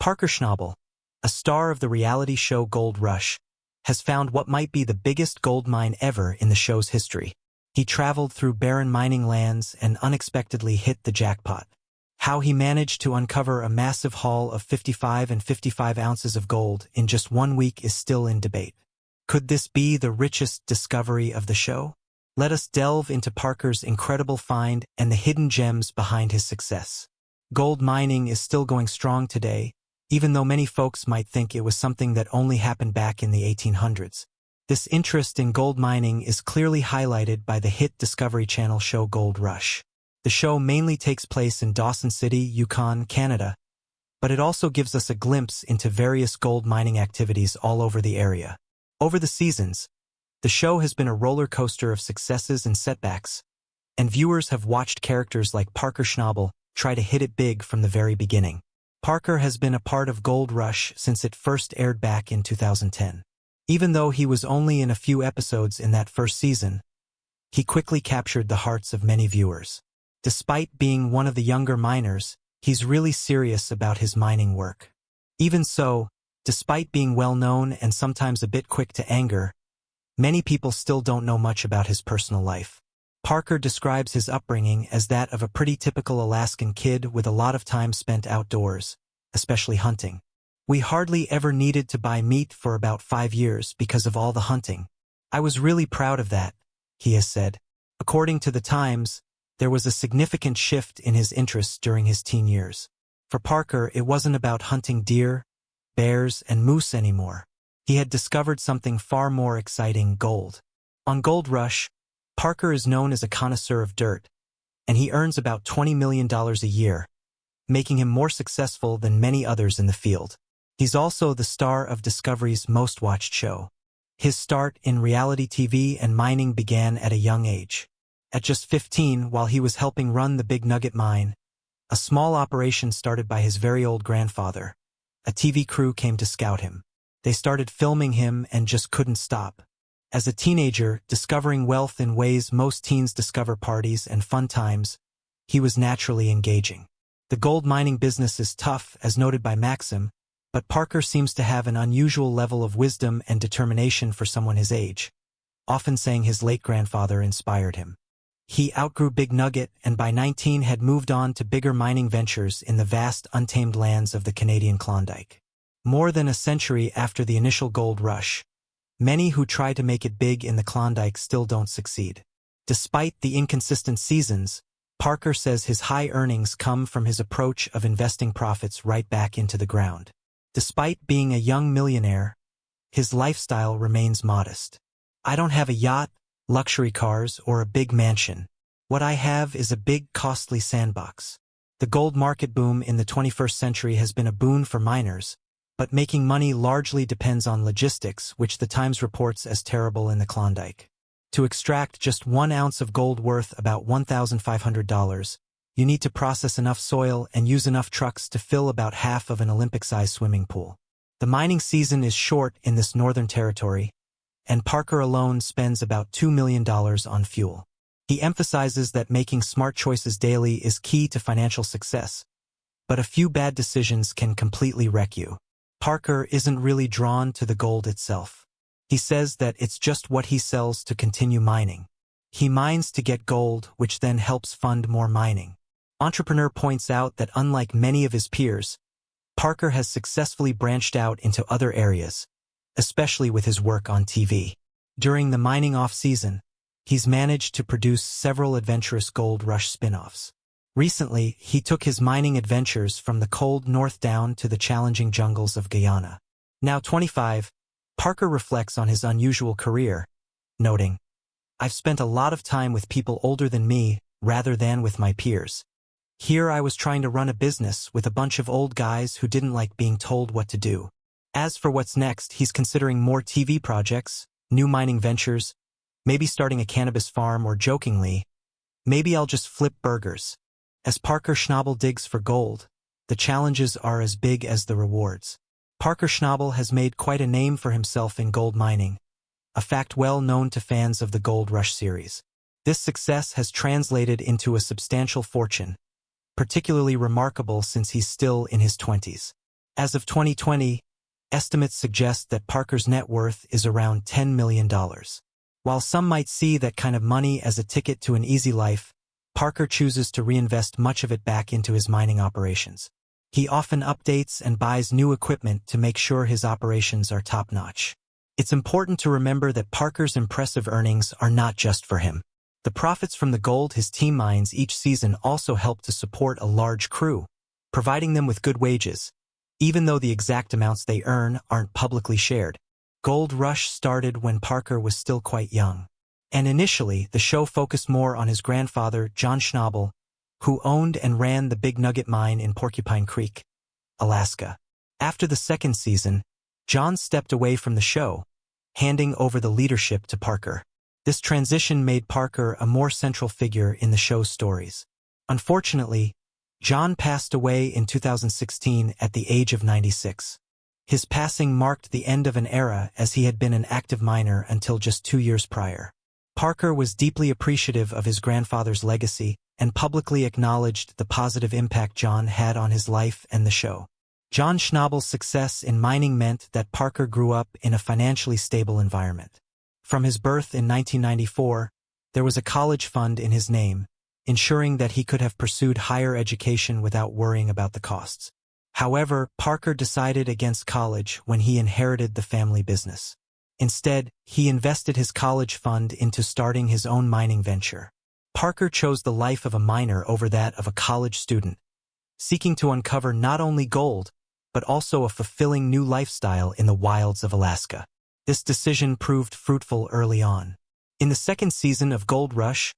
Parker Schnabel, a star of the reality show Gold Rush, has found what might be the biggest gold mine ever in the show's history. He traveled through barren mining lands and unexpectedly hit the jackpot. How he managed to uncover a massive haul of 55 and 55 ounces of gold in just 1 week is still in debate. Could this be the richest discovery of the show? Let us delve into Parker's incredible find and the hidden gems behind his success. Gold mining is still going strong today, even though many folks might think it was something that only happened back in the 1800s. This interest in gold mining is clearly highlighted by the hit Discovery Channel show Gold Rush. The show mainly takes place in Dawson City, Yukon, Canada, but it also gives us a glimpse into various gold mining activities all over the area. Over the seasons, the show has been a roller coaster of successes and setbacks, and viewers have watched characters like Parker Schnabel try to hit it big from the very beginning. Parker has been a part of Gold Rush since it first aired back in 2010. Even though he was only in a few episodes in that first season, he quickly captured the hearts of many viewers. Despite being one of the younger miners, he's really serious about his mining work. Even so, despite being well-known and sometimes a bit quick to anger, many people still don't know much about his personal life. Parker describes his upbringing as that of a pretty typical Alaskan kid with a lot of time spent outdoors, especially hunting. "We hardly ever needed to buy meat for about 5 years because of all the hunting. I was really proud of that," he has said. According to the Times, there was a significant shift in his interests during his teen years. For Parker, it wasn't about hunting deer, bears, and moose anymore. He had discovered something far more exciting: gold. On Gold Rush, Parker is known as a connoisseur of dirt, and he earns about $20 million a year, making him more successful than many others in the field. He's also the star of Discovery's most-watched show. His start in reality TV and mining began at a young age. At just 15, while he was helping run the Big Nugget mine, a small operation started by his very old grandfather, a TV crew came to scout him. They started filming him and just couldn't stop. As a teenager, discovering wealth in ways most teens discover: parties and fun times, he was naturally engaging. The gold mining business is tough, as noted by Maxim, but Parker seems to have an unusual level of wisdom and determination for someone his age, often saying his late grandfather inspired him. He outgrew Big Nugget and by 19 had moved on to bigger mining ventures in the vast, untamed lands of the Canadian Klondike. More than a century after the initial gold rush, many who try to make it big in the Klondike still don't succeed. Despite the inconsistent seasons, Parker says his high earnings come from his approach of investing profits right back into the ground. Despite being a young millionaire, his lifestyle remains modest. "I don't have a yacht, luxury cars, or a big mansion. What I have is a big, costly sandbox." The gold market boom in the 21st century has been a boon for miners, but making money largely depends on logistics, which the Times reports as terrible in the Klondike. To extract just 1 ounce of gold worth about $1,500, you need to process enough soil and use enough trucks to fill about half of an Olympic-sized swimming pool. The mining season is short in this northern territory, and Parker alone spends about $2 million on fuel. He emphasizes that making smart choices daily is key to financial success, but a few bad decisions can completely wreck you. Parker isn't really drawn to the gold itself. He says that it's just what he sells to continue mining. He mines to get gold, which then helps fund more mining. Entrepreneur points out that unlike many of his peers, Parker has successfully branched out into other areas, especially with his work on TV. During the mining off-season, he's managed to produce several adventurous Gold Rush spin-offs. Recently, he took his mining adventures from the cold north down to the challenging jungles of Guyana. Now 25, Parker reflects on his unusual career, noting, "I've spent a lot of time with people older than me rather than with my peers. Here I was trying to run a business with a bunch of old guys who didn't like being told what to do." As for what's next, he's considering more TV projects, new mining ventures, maybe starting a cannabis farm, or jokingly, "Maybe I'll just flip burgers." As Parker Schnabel digs for gold, the challenges are as big as the rewards. Parker Schnabel has made quite a name for himself in gold mining, a fact well known to fans of the Gold Rush series. This success has translated into a substantial fortune, particularly remarkable since he's still in his 20s. As of 2020, estimates suggest that Parker's net worth is around $10 million. While some might see that kind of money as a ticket to an easy life, Parker chooses to reinvest much of it back into his mining operations. He often updates and buys new equipment to make sure his operations are top-notch. It's important to remember that Parker's impressive earnings are not just for him. The profits from the gold his team mines each season also help to support a large crew, providing them with good wages, even though the exact amounts they earn aren't publicly shared. Gold Rush started when Parker was still quite young, and initially the show focused more on his grandfather, John Schnabel, who owned and ran the Big Nugget mine in Porcupine Creek, Alaska. After the second season, John stepped away from the show, handing over the leadership to Parker. This transition made Parker a more central figure in the show's stories. Unfortunately, John passed away in 2016 at the age of 96. His passing marked the end of an era as he had been an active miner until just 2 years prior. Parker was deeply appreciative of his grandfather's legacy and publicly acknowledged the positive impact John had on his life and the show. John Schnabel's success in mining meant that Parker grew up in a financially stable environment. From his birth in 1994, there was a college fund in his name, ensuring that he could have pursued higher education without worrying about the costs. However, Parker decided against college when he inherited the family business. Instead, he invested his college fund into starting his own mining venture. Parker chose the life of a miner over that of a college student, seeking to uncover not only gold, but also a fulfilling new lifestyle in the wilds of Alaska. This decision proved fruitful early on. In the second season of Gold Rush,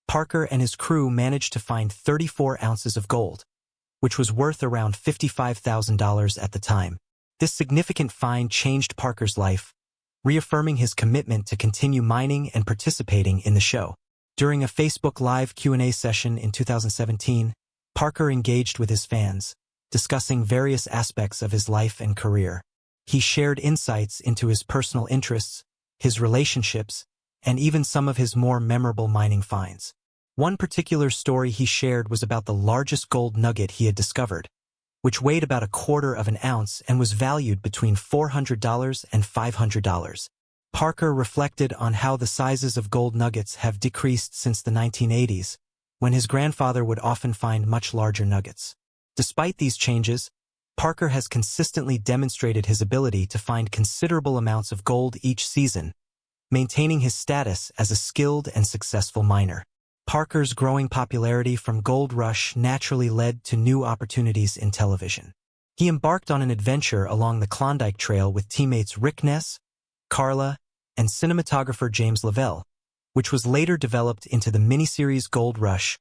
Parker and his crew managed to find 34 ounces of gold, which was worth around $55,000 at the time. This significant find changed Parker's life, reaffirming his commitment to continue mining and participating in the show. During a Facebook Live Q&A session in 2017, Parker engaged with his fans, discussing various aspects of his life and career. He shared insights into his personal interests, his relationships, and even some of his more memorable mining finds. One particular story he shared was about the largest gold nugget he had discovered, which weighed about 1/4 of an ounce and was valued between $400 and $500. Parker reflected on how the sizes of gold nuggets have decreased since the 1980s, when his grandfather would often find much larger nuggets. Despite these changes, Parker has consistently demonstrated his ability to find considerable amounts of gold each season, maintaining his status as a skilled and successful miner. Parker's growing popularity from Gold Rush naturally led to new opportunities in television. He embarked on an adventure along the Klondike Trail with teammates Rick Ness, Carla, and cinematographer James Lavelle, which was later developed into the miniseries Gold Rush,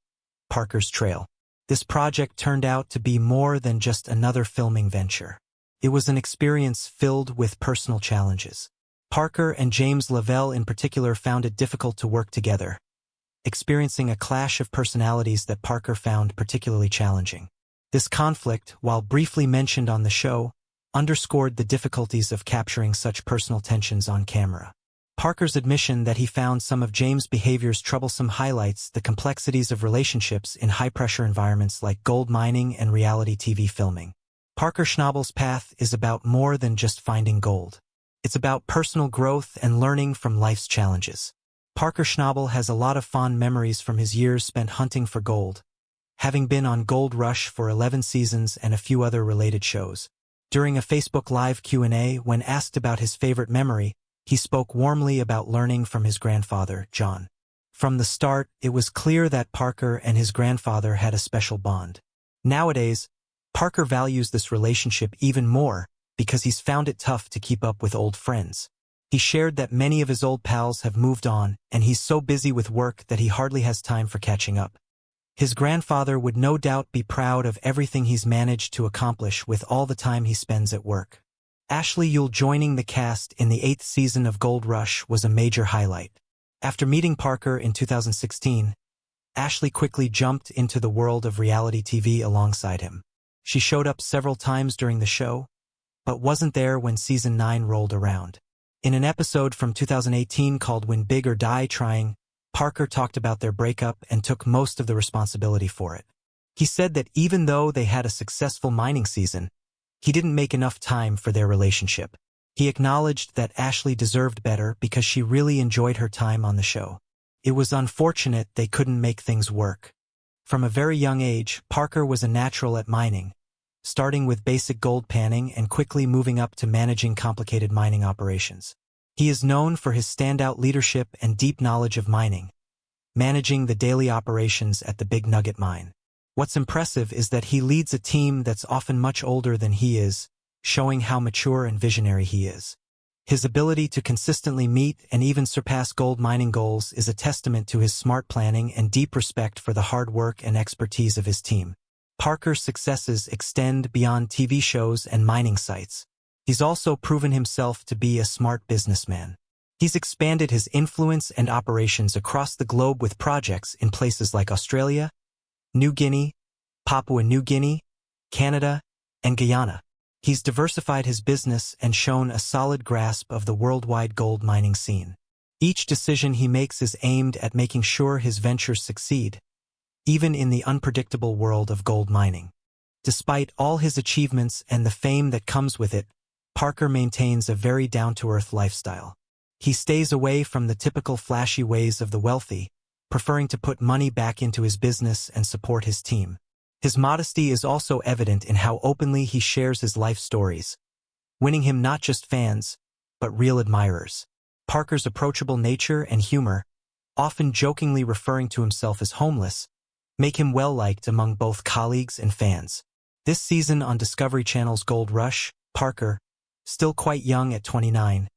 Parker's Trail. This project turned out to be more than just another filming venture. It was an experience filled with personal challenges. Parker and James Lavelle in particular found it difficult to work together, experiencing a clash of personalities that Parker found particularly challenging. This conflict, while briefly mentioned on the show, underscored the difficulties of capturing such personal tensions on camera. Parker's admission that he found some of James' behaviors troublesome highlights the complexities of relationships in high-pressure environments like gold mining and reality TV filming. Parker Schnabel's path is about more than just finding gold. It's about personal growth and learning from life's challenges. Parker Schnabel has a lot of fond memories from his years spent hunting for gold, having been on Gold Rush for 11 seasons and a few other related shows. During a Facebook Live Q&A, when asked about his favorite memory, he spoke warmly about learning from his grandfather, John. From the start, it was clear that Parker and his grandfather had a special bond. Nowadays, Parker values this relationship even more because he's found it tough to keep up with old friends. He shared that many of his old pals have moved on, and he's so busy with work that he hardly has time for catching up. His grandfather would no doubt be proud of everything he's managed to accomplish with all the time he spends at work. Ashley Yule joining the cast in the 8th season of Gold Rush was a major highlight. After meeting Parker in 2016, Ashley quickly jumped into the world of reality TV alongside him. She showed up several times during the show, but wasn't there when Season 9 rolled around. In an episode from 2018 called Win Big or Die Trying, Parker talked about their breakup and took most of the responsibility for it. He said that even though they had a successful mining season, he didn't make enough time for their relationship. He acknowledged that Ashley deserved better because she really enjoyed her time on the show. It was unfortunate they couldn't make things work. From a very young age, Parker was a natural at mining, starting with basic gold panning and quickly moving up to managing complicated mining operations. He is known for his standout leadership and deep knowledge of mining, managing the daily operations at the Big Nugget mine. What's impressive is that he leads a team that's often much older than he is, showing how mature and visionary he is. His ability to consistently meet and even surpass gold mining goals is a testament to his smart planning and deep respect for the hard work and expertise of his team. Parker's successes extend beyond TV shows and mining sites. He's also proven himself to be a smart businessman. He's expanded his influence and operations across the globe with projects in places like Australia, New Guinea, Papua New Guinea, Canada, and Guyana. He's diversified his business and shown a solid grasp of the worldwide gold mining scene. Each decision he makes is aimed at making sure his ventures succeed, even in the unpredictable world of gold mining. Despite all his achievements and the fame that comes with it, Parker maintains a very down-to-earth lifestyle. He stays away from the typical flashy ways of the wealthy, preferring to put money back into his business and support his team. His modesty is also evident in how openly he shares his life stories, winning him not just fans, but real admirers. Parker's approachable nature and humor, often jokingly referring to himself as homeless, make him well-liked among both colleagues and fans. This season on Discovery Channel's Gold Rush, Parker, still quite young at 29,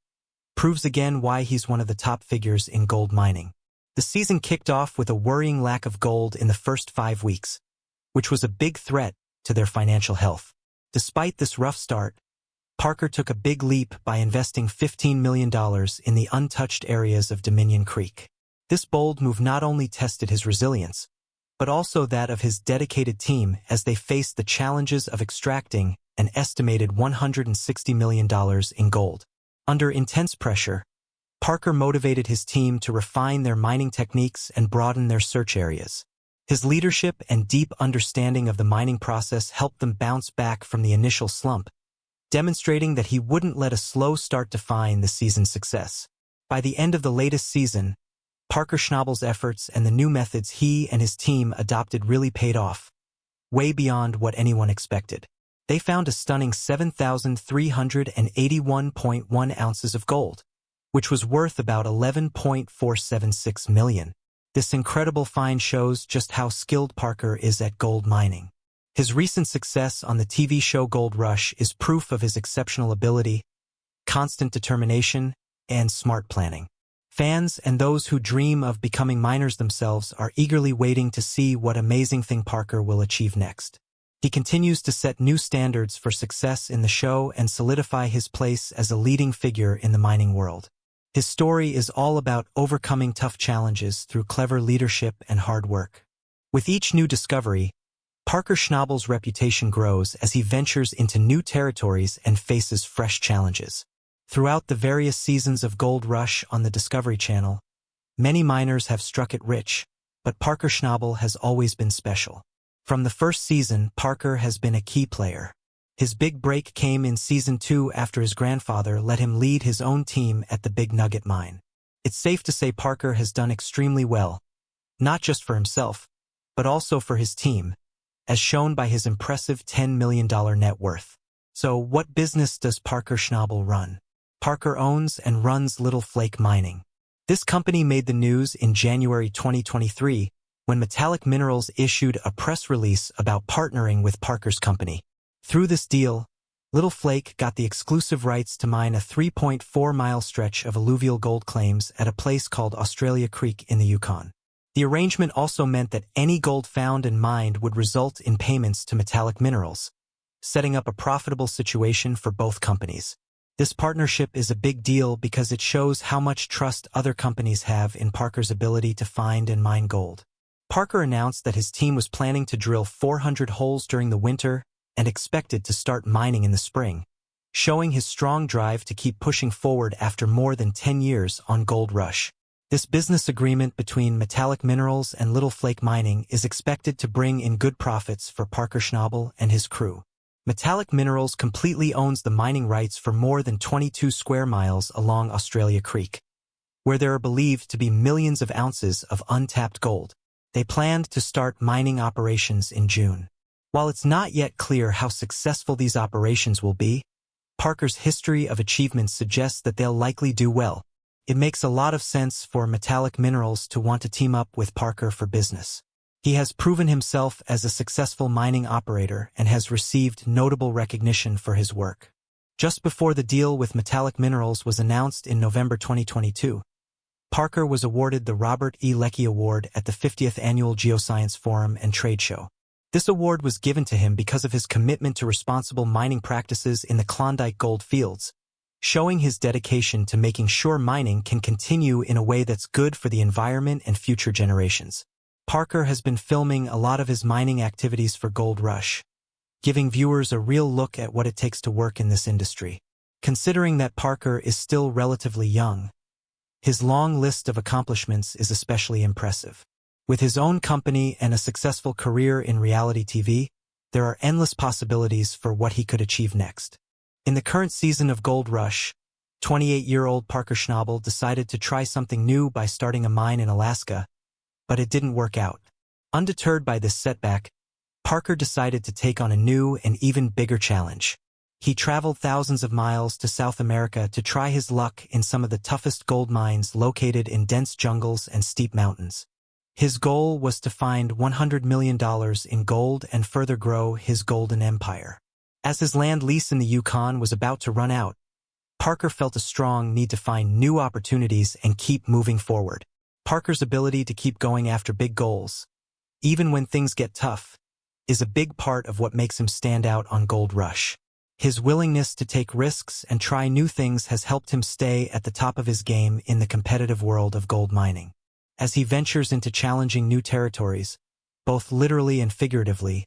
proves again why he's one of the top figures in gold mining. The season kicked off with a worrying lack of gold in the first 5 weeks, which was a big threat to their financial health. Despite this rough start, Parker took a big leap by investing $15 million in the untouched areas of Dominion Creek. This bold move not only tested his resilience, but also that of his dedicated team as they faced the challenges of extracting an estimated $160 million in gold. Under intense pressure, Parker motivated his team to refine their mining techniques and broaden their search areas. His leadership and deep understanding of the mining process helped them bounce back from the initial slump, demonstrating that he wouldn't let a slow start define the season's success. By the end of the latest season, Parker Schnabel's efforts and the new methods he and his team adopted really paid off, way beyond what anyone expected. They found a stunning 7,381.1 ounces of gold, which was worth about $11.476 million. This incredible find shows just how skilled Parker is at gold mining. His recent success on the TV show Gold Rush is proof of his exceptional ability, constant determination, and smart planning. Fans and those who dream of becoming miners themselves are eagerly waiting to see what amazing thing Parker will achieve next. He continues to set new standards for success in the show and solidify his place as a leading figure in the mining world. His story is all about overcoming tough challenges through clever leadership and hard work. With each new discovery, Parker Schnabel's reputation grows as he ventures into new territories and faces fresh challenges. Throughout the various seasons of Gold Rush on the Discovery Channel, many miners have struck it rich, but Parker Schnabel has always been special. From the first season, Parker has been a key player. His big break came in Season 2 after his grandfather let him lead his own team at the Big Nugget mine. It's safe to say Parker has done extremely well, not just for himself, but also for his team, as shown by his impressive $10 million net worth. So what business does Parker Schnabel run? Parker owns and runs Little Flake Mining. This company made the news in January 2023 when Metallic Minerals issued a press release about partnering with Parker's company. Through this deal, Little Flake got the exclusive rights to mine a 3.4-mile stretch of alluvial gold claims at a place called Australia Creek in the Yukon. The arrangement also meant that any gold found and mined would result in payments to Metallic Minerals, setting up a profitable situation for both companies. This partnership is a big deal because it shows how much trust other companies have in Parker's ability to find and mine gold. Parker announced that his team was planning to drill 400 holes during the winter and expected to start mining in the spring, showing his strong drive to keep pushing forward after more than 10 years on Gold Rush. This business agreement between Metallic Minerals and Little Flake Mining is expected to bring in good profits for Parker Schnabel and his crew. Metallic Minerals completely owns the mining rights for more than 22 square miles along Australia Creek, where there are believed to be millions of ounces of untapped gold. They planned to start mining operations in June. While it's not yet clear how successful these operations will be, Parker's history of achievements suggests that they'll likely do well. It makes a lot of sense for Metallic Minerals to want to team up with Parker for business. He has proven himself as a successful mining operator and has received notable recognition for his work. Just before the deal with Metallic Minerals was announced in November 2022, Parker was awarded the Robert E. Leckie Award at the 50th Annual Geoscience Forum and Trade Show. This award was given to him because of his commitment to responsible mining practices in the Klondike gold fields, showing his dedication to making sure mining can continue in a way that's good for the environment and future generations. Parker has been filming a lot of his mining activities for Gold Rush, giving viewers a real look at what it takes to work in this industry. Considering that Parker is still relatively young, his long list of accomplishments is especially impressive. With his own company and a successful career in reality TV, there are endless possibilities for what he could achieve next. In the current season of Gold Rush, 28-year-old Parker Schnabel decided to try something new by starting a mine in Alaska, but it didn't work out. Undeterred by this setback, Parker decided to take on a new and even bigger challenge. He traveled thousands of miles to South America to try his luck in some of the toughest gold mines located in dense jungles and steep mountains. His goal was to find $100 million in gold and further grow his golden empire. As his land lease in the Yukon was about to run out, Parker felt a strong need to find new opportunities and keep moving forward. Parker's ability to keep going after big goals, even when things get tough, is a big part of what makes him stand out on Gold Rush. His willingness to take risks and try new things has helped him stay at the top of his game in the competitive world of gold mining. As he ventures into challenging new territories, both literally and figuratively,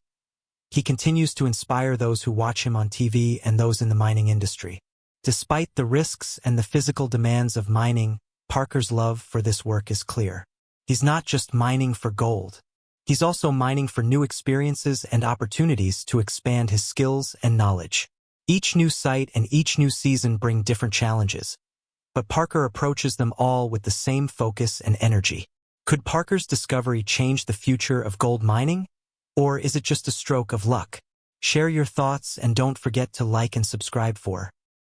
he continues to inspire those who watch him on TV and those in the mining industry. Despite the risks and the physical demands of mining, Parker's love for this work is clear. He's not just mining for gold. He's also mining for new experiences and opportunities to expand his skills and knowledge. Each new site and each new season bring different challenges, but Parker approaches them all with the same focus and energy. Could Parker's discovery change the future of gold mining? Or is it just a stroke of luck? Share your thoughts and don't forget to like and subscribe for